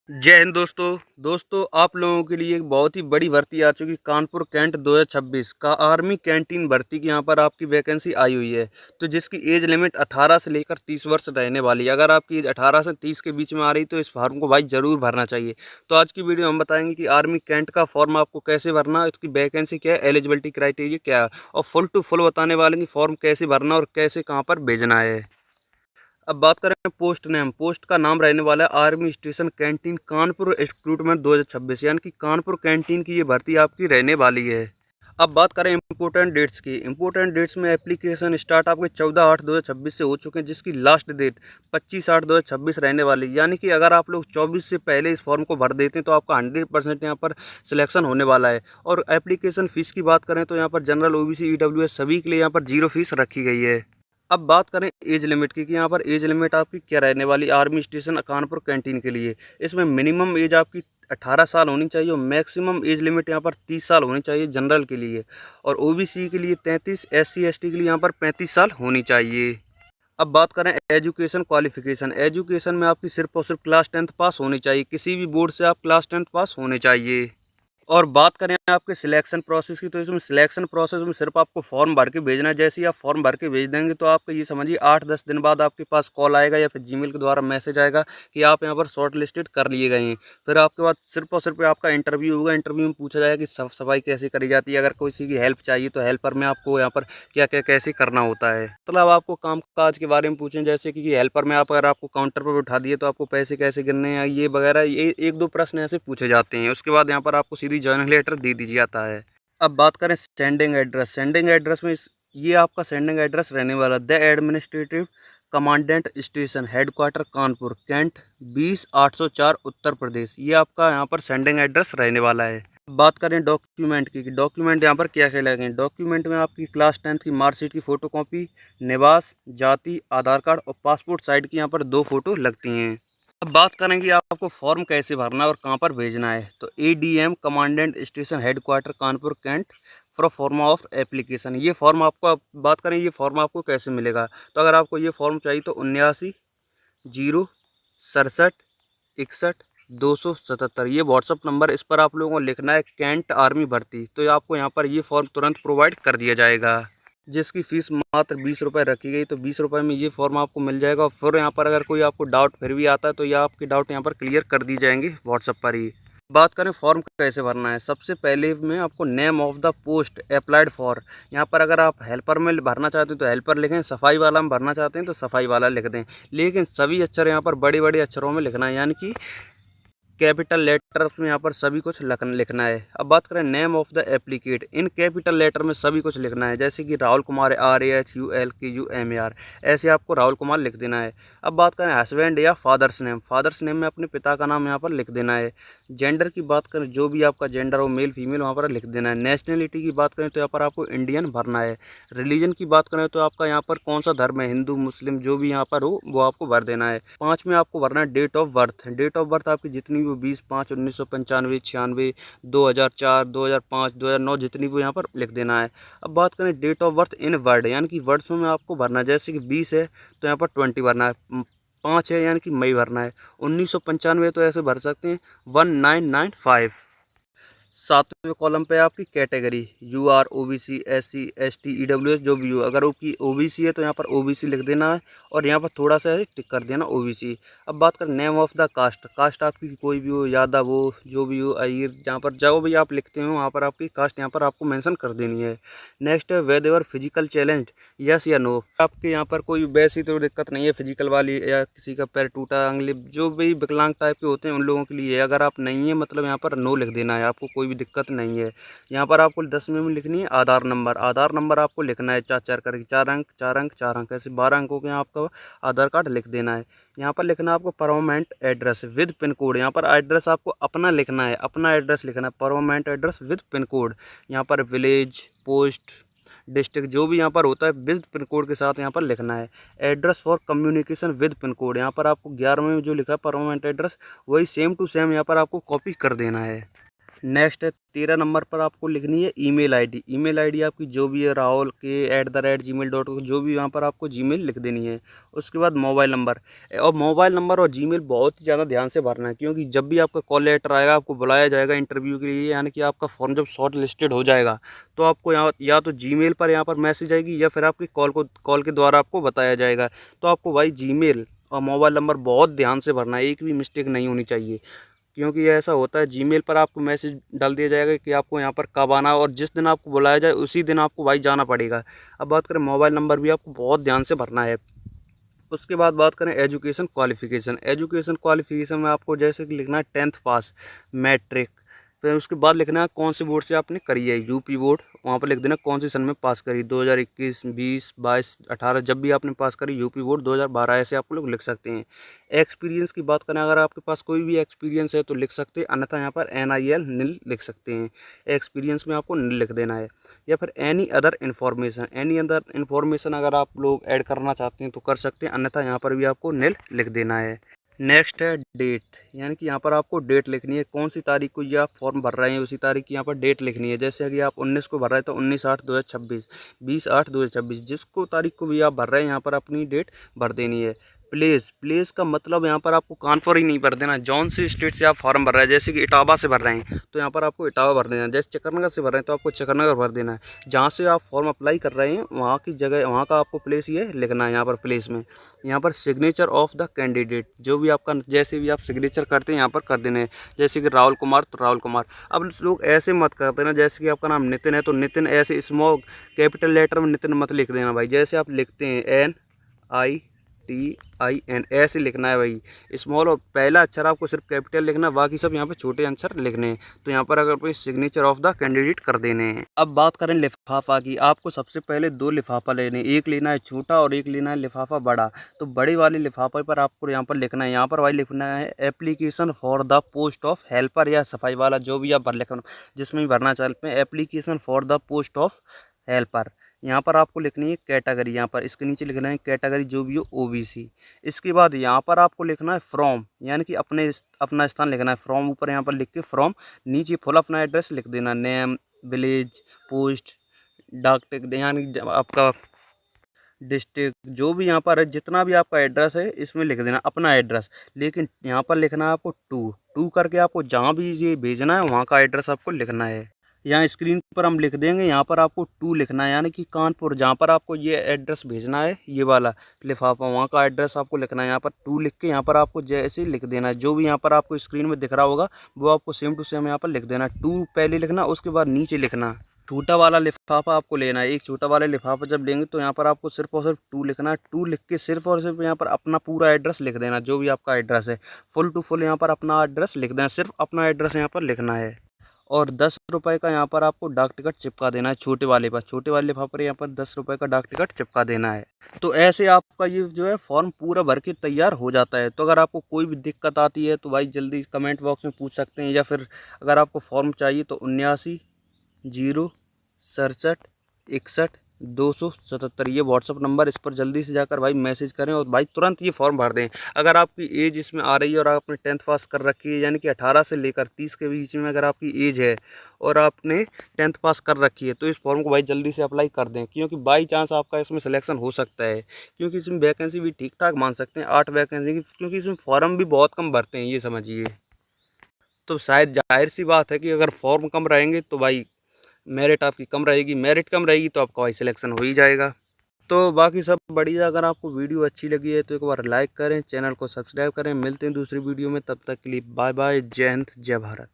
जय हिंद दोस्तों आप लोगों के लिए एक बहुत ही बड़ी भर्ती आ चुकी कानपुर कैंट 2026 का आर्मी कैंटीन भर्ती की यहाँ पर आपकी वैकेंसी आई हुई है। तो जिसकी एज लिमिट 18 से लेकर 30 वर्ष रहने वाली है। अगर आपकी एज 18 से 30 के बीच में आ रही तो इस फॉर्म को भाई ज़रूर भरना चाहिए। तो आज की वीडियो हम बताएंगे कि आर्मी कैंट का फॉर्म आपको कैसे भरना है, उसकी वैकेंसी क्या है, एलिजिबिलिटी क्राइटेरिया क्या है और फुल टू फुल बताने वाले कि फॉर्म कैसे भरना और कैसे कहाँ पर भेजना है। अब बात करें पोस्ट नेम, पोस्ट का नाम रहने वाला है army station canteen Kanpur recruitment 2026, यानी कि कानपुर कैंटीन की ये भर्ती आपकी रहने वाली है। अब बात करें इंपॉर्टेंट डेट्स की। इंपॉर्टेंट डेट्स में एप्लीकेशन स्टार्ट आपके 14/8/2026 से हो चुके हैं, जिसकी लास्ट डेट 25/8/2026 रहने वाली है। यानी कि अगर आप लोग 24 से पहले इस फॉर्म को भर देते हैं तो आपका 100% यहाँ पर सिलेक्शन होने वाला है। और एप्लीकेशन फ़ीस की बात करें तो यहाँ पर जनरल, ओबीसी, ईडब्ल्यूएस सभी के लिए यहाँ पर 0 फीस रखी गई है। अब बात करें एज लिमिट की कि यहाँ पर एज लिमिट आपकी क्या रहने वाली आर्मी स्टेशन कानपुर कैंटीन के लिए। इसमें मिनिमम एज आपकी 18 साल होनी चाहिए और मैक्सिमम एज लिमिट यहाँ पर 30 साल होनी चाहिए जनरल के लिए। और ओबीसी के लिए 33, एससी एसटी के लिए यहाँ पर 35 साल होनी चाहिए। अब बात करें एजुकेशन क्वालिफिकेशन। एजुकेशन में आपकी सिर्फ और सिर्फ क्लास 10th पास होनी चाहिए। किसी भी बोर्ड से आप क्लास 10th पास होने चाहिए। और बात करें आपके सिलेक्शन प्रोसेस की तो इसमें सिलेक्शन प्रोसेस में सिर्फ आपको फॉर्म भर के भेजना है। जैसे ही आप फॉर्म भर के भेज देंगे तो आपको ये समझिए 8-10 दिन बाद आपके पास कॉल आएगा या फिर जीमेल के द्वारा मैसेज आएगा कि आप यहाँ पर शॉर्ट लिस्टेड कर लिए गए हैं। फिर आपके बाद सिर्फ और सिर्फ आपका इंटरव्यू होगा। इंटरव्यू में पूछा जाएगा कि साफ सफाई कैसे करी जाती है। अगर किसी की हेल्प चाहिए तो हेल्पर में आपको यहाँ पर क्या क्या कैसे करना होता है। मतलब आपको काम काज के बारे में पूछें, जैसे कि हेल्पर में आप अगर आपको काउंटर पर बैठा दिए तो आपको पैसे कैसे गिनने हैं, ये वगैरह ये 1-2 प्रश्न ऐसे पूछे जाते हैं। उसके बाद यहाँ पर आपको सीधी ज्वाइनिंग लेटर दे दी जाता है। अब बात करें सेंडिंग एड्रेस। सेंडिंग एड्रेस में ये आपका सेंडिंग एड्रेस रहने वाला the administrative commandant station headquarter Kanpur cantt 20/804 Uttar Pradesh. ये आपका यहाँ पर सेंडिंग एड्रेस रहने वाला है। बात करें डॉक्यूमेंट की डॉक्यूमेंट यहाँ पर क्या क्या लगेंगे। डॉक्यूमेंट में आपकी क्लास 10th की मार्कशीट की फ़ोटोकॉपी, निवास, जाति, आधार कार्ड और पासपोर्ट साइज की यहाँ पर 2 फ़ोटो लगती हैं। अब बात करेंगे आपको फॉर्म कैसे भरना है और कहाँ पर भेजना है। तो ADM commandant station headquarter Kanpur cantt for form of application. ये फॉर्म आपको, अब बात करें ये फॉर्म आपको कैसे मिलेगा। तो अगर आपको ये फॉर्म चाहिए तो 79 067 61 277 ये व्हाट्सअप नंबर, इस पर आप लोगों को लिखना है कैंट आर्मी भर्ती। तो आपको यहाँ पर ये फॉर्म तुरंत प्रोवाइड कर दिया जाएगा, जिसकी फ़ीस मात्र 20 रुपये रखी गई। तो 20 रुपये में ये फॉर्म आपको मिल जाएगा। और फिर यहाँ पर अगर कोई आपको डाउट फिर भी आता है तो ये आपके डाउट यहाँ पर क्लियर कर दी जाएंगे व्हाट्सएप पर ही। बात करें फॉर्म कैसे भरना है। सबसे पहले में आपको name of the post applied for, यहाँ पर अगर आप हेल्पर में भरना चाहते हैं तो हेल्पर लिखें, सफाई वाला में भरना चाहते हैं तो सफाई वाला लिख दें। लेकिन सभी अक्षर यहाँ पर बड़े बड़े अक्षरों में लिखना है, यानी कि कैपिटल लेटर्स में यहाँ पर सभी कुछ लिखना है। अब बात करें name of the applicant, in capital letter में सभी कुछ लिखना है। जैसे कि राहुल कुमार RAHULKUMAR, ऐसे आपको राहुल कुमार लिख देना है। अब बात करें हस्बैंड या फादर्स नेम, फादर्स नेम में अपने पिता का नाम यहाँ पर लिख देना है। जेंडर की बात करें, जो भी आपका जेंडर हो मेल फीमेल वहाँ पर लिख देना है। नेशनलिटी की बात करें तो यहाँ पर आपको इंडियन भरना है। रिलीजन की बात करें तो आपका यहाँ पर कौन सा धर्म है, हिंदू मुस्लिम जो भी यहाँ पर हो वो आपको भर देना है। 5 में आपको भरना है date of birth. Date of birth आपकी जितनी भी 20/5/1995, 96, 2004, 2005, 2009 जितनी भी यहाँ पर लिख देना है। अब बात करें date of birth in word, यानी कि वर्ड्सों में आपको भरना है। जैसे कि 20 है तो यहाँ पर 20 भरना है। 5 है यानी कि मई भरना है। 1995 तो ऐसे भर सकते हैं 1995। 7वें कॉलम पे आपकी category UR, OBC, SC, ST, EWS जो भी हो। अगर आपकी OBC है तो यहाँ पर OBC लिख देना है और यहाँ पर थोड़ा सा टिक कर देना OBC। अब बात करें name of the caste, caste आपकी कोई भी हो, यादव हो, जो भी हो, अय्यर, जहाँ पर जो भी आप लिखते हो वहाँ पर आपकी कास्ट यहाँ पर आपको मेंशन कर देनी है। नेक्स्ट है वेदर फिजिकल चैलेंज, यस या नो। आपके यहाँ पर कोई वैसी तो दिक्कत नहीं है फिजिकल वाली, या किसी का पैर टूटा, अंगली, जो भी विकलांग टाइप के होते हैं उन लोगों के लिए। अगर आप नहीं है मतलब यहाँ पर नो लिख देना है, आपको कोई भी दिक्कत नहीं है। यहाँ पर आपको 10वें में लिखनी है आधार नंबर। आधार नंबर आपको लिखना है 4-4 करके, 4 अंक 4 अंक 4 अंक, ऐसे 12 अंकों के आपका आधार कार्ड लिख देना है। यहाँ पर लिखना है आपको permanent address with pin code. यहाँ पर एड्रेस आपको अपना लिखना है, अपना एड्रेस लिखना है, permanent address with pin code. यहाँ पर विलेज, पोस्ट, डिस्ट्रिक्ट जो भी यहाँ पर होता है विद पिन कोड के साथ यहाँ पर लिखना है। Address for communication with pin code, यहाँ पर आपको 11वें में जो लिखा है परमानेंट एड्रेस वही सेम टू सेम यहाँ पर आपको कॉपी कर देना है। नेक्स्ट है 13 नंबर पर आपको लिखनी है ईमेल आईडी। ईमेल आईडी आपकी जो भी है rahul@gmail.com, जो भी यहाँ पर आपको जीमेल लिख देनी है। उसके बाद मोबाइल नंबर, और मोबाइल नंबर और जीमेल बहुत ही ज़्यादा ध्यान से भरना है, क्योंकि जब भी आपका कॉल लेटर आएगा, आपको बुलाया जाएगा इंटरव्यू के लिए, यानी कि आपका फॉर्म जब शॉर्ट लिस्टेड हो जाएगा तो आपको यहाँ या तो जीमेल पर यहाँ पर मैसेज आएगी, या फिर आपकी कॉल के द्वारा आपको बताया जाएगा। तो आपको भाई जीमेल और मोबाइल नंबर बहुत ध्यान से भरना है, एक भी मिस्टेक नहीं होनी चाहिए, क्योंकि ये ऐसा होता है जीमेल पर आपको मैसेज डाल दिया जाएगा कि आपको यहाँ पर कब आना है, और जिस दिन आपको बुलाया जाए उसी दिन आपको भाई जाना पड़ेगा। अब बात करें मोबाइल नंबर, भी आपको बहुत ध्यान से भरना है। उसके बाद बात करें एजुकेशन क्वालिफ़िकेशन। एजुकेशन क्वालिफ़िकेशन में आपको जैसे कि लिखना है 10th पास, मैट्रिक। फिर उसके बाद लिखना है कौन से बोर्ड से आपने करी है, यूपी बोर्ड, वहाँ पर लिख देना कौन से सन में पास करी, 2021, 20, 22, 18, जब भी आपने पास करी, यूपी बोर्ड 2012, ऐसे आप लोग लिख सकते हैं। एक्सपीरियंस की बात करें, अगर आपके पास कोई भी एक्सपीरियंस है तो लिख सकते हैं, अन्यथा यहाँ पर NIL नील लिख सकते हैं। एक्सपीरियंस में आपको नील लिख देना है। या फिर एनी अदर इन्फॉर्मेशन अगर आप लोग ऐड करना चाहते हैं तो कर सकते हैं, अन्यथा यहाँ पर भी आपको नील लिख देना है। नेक्स्ट है डेट, यानी कि यहाँ पर आपको डेट लिखनी है, कौन सी तारीख को ये आप फॉर्म भर रहे हैं उसी तारीख की यहाँ पर डेट लिखनी है। जैसे कि आप 19 को भर रहे हैं तो 19/8/2026, 20/8/2026, जिसको तारीख को भी आप भर रहे हैं यहाँ पर अपनी डेट भर देनी है। प्लेस का मतलब यहाँ पर आपको कानपुर ही नहीं भर देना, जौन सी स्टेट से आप फॉर्म भर रहे हैं, जैसे कि इटावा से भर रहे हैं तो यहाँ पर आपको इटावा भर देना है, जैसे चकरनगर से भर रहे हैं तो आपको चकरनगर भर देना है। जहाँ से आप फॉर्म अप्लाई कर रहे हैं वहाँ की जगह, वहाँ का आपको प्लेस ये लिखना है। यहाँ पर प्लेस में यहाँ पर सिग्नेचर ऑफ द कैंडिडेट, जो भी आपका जैसे भी आप सिग्नेचर करते हैं यहाँ पर कर देने हैं। जैसे कि राहुल कुमार तो राहुल कुमार। अब लोग ऐसे मत करते ना, जैसे कि आपका नाम नितिन है तो नितिन ऐसे स्मॉल कैपिटल लेटर में नितिन मत लिख देना भाई, जैसे आप लिखते हैं NITIN ऐसे लिखना है भाई, स्मॉल, और पहला अक्षर आपको सिर्फ कैपिटल लिखना है, बाकी सब यहाँ पे छोटे अक्षर लिखने हैं। तो यहाँ पर अगर कोई सिग्नेचर ऑफ द कैंडिडेट कर देने हैं। अब बात करें लिफाफा की, आपको सबसे पहले 2 लिफाफा लेने, एक लेना है छोटा और एक लेना है लिफाफा बड़ा। तो बड़े वाले लिफाफे पर आपको यहाँ पर लिखना है, यहाँ पर भाई लिखना है application for the post of helper, या सफाई वाला जो भी आप भर लिखना जिसमें भी भरना चाहते हैं, application for the post of helper. यहाँ पर आपको लिखनी है कैटेगरी, यहाँ पर इसके नीचे लिखना है कैटेगरी जो भी हो OBC। इसके बाद यहाँ पर आपको लिखना है फ्रॉम, यानी कि अपना स्थान लिखना है, फ्रॉम ऊपर यहाँ पर लिख के फ्रॉम, नीचे फुल अपना एड्रेस लिख देना, नेम, विलेज, पोस्ट, डाक टिकट, यानी आपका डिस्ट्रिक्ट, जो भी यहाँ पर है, जितना भी आपका एड्रेस है इसमें लिख देना अपना एड्रेस। लेकिन यहाँ पर लिखना है आपको टू करके, आपको जहाँ भी ये भेजना है वहाँ का एड्रेस आपको लिखना है। यहाँ स्क्रीन पर हम लिख देंगे, यहाँ पर आपको 2 लिखना है, यानी कि कानपुर, जहाँ पर आपको ये एड्रेस भेजना है, ये वाला लिफाफा, वहाँ का एड्रेस आपको लिखना है। यहाँ पर 2 लिख के यहाँ पर आपको जैसे लिख देना है, जो भी यहाँ पर आपको स्क्रीन में दिख रहा होगा वो आपको सेम टू सेम यहाँ पर लिख देना है। 2 पहले लिखना, उसके बाद नीचे लिखना। छोटा वाला लिफाफा आपको लेना है, एक छोटा वाला लिफाफा जब लेंगे तो यहाँ पर आपको सिर्फ और सिर्फ 2 लिखना है। 2 लिख के सिर्फ और सिर्फ यहाँ पर अपना पूरा एड्रेस लिख देना, जो भी आपका एड्रेस है, फुल टू फुल यहाँ पर अपना एड्रेस लिख देना, सिर्फ अपना एड्रेस यहाँ पर लिखना है। और 10 रुपये का यहाँ पर आपको डाक टिकट चिपका देना है, छोटे वाले लिफाफे पर यहाँ पर 10 रुपये का डाक टिकट चिपका देना है। तो ऐसे आपका ये जो है फॉर्म पूरा भर के तैयार हो जाता है। तो अगर आपको कोई भी दिक्कत आती है तो भाई जल्दी कमेंट बॉक्स में पूछ सकते हैं, या फिर अगर आपको फॉर्म चाहिए तो 79 067 61 277 ये व्हाट्सअप नंबर, इस पर जल्दी से जाकर भाई मैसेज करें और भाई तुरंत ये फॉर्म भर दें। अगर आपकी एज इसमें आ रही है और आपने 10th पास कर रखी है, यानी कि 18 से लेकर 30 के बीच में अगर आपकी एज है और आपने 10th पास कर रखी है, तो इस फॉर्म को भाई जल्दी से अप्लाई कर दें, क्योंकि बाई चांस आपका इसमें सिलेक्शन हो सकता है। क्योंकि इसमें वैकेंसी भी ठीक ठाक मान सकते हैं, 8 वैकेंसी की, क्योंकि इसमें फॉर्म भी बहुत कम भरते हैं, ये समझिए। तो शायद जाहिर सी बात है कि अगर फॉर्म कम रहेंगे तो भाई मेरिट आपकी कम रहेगी, मेरिट कम रहेगी तो आपका भाई सिलेक्शन हो ही जाएगा। तो बाकी सब बढ़िया। अगर आपको वीडियो अच्छी लगी है तो एक बार लाइक करें, चैनल को सब्सक्राइब करें। मिलते हैं दूसरी वीडियो में, तब तक के लिए बाय बाय, जय हिंद, जय भारत।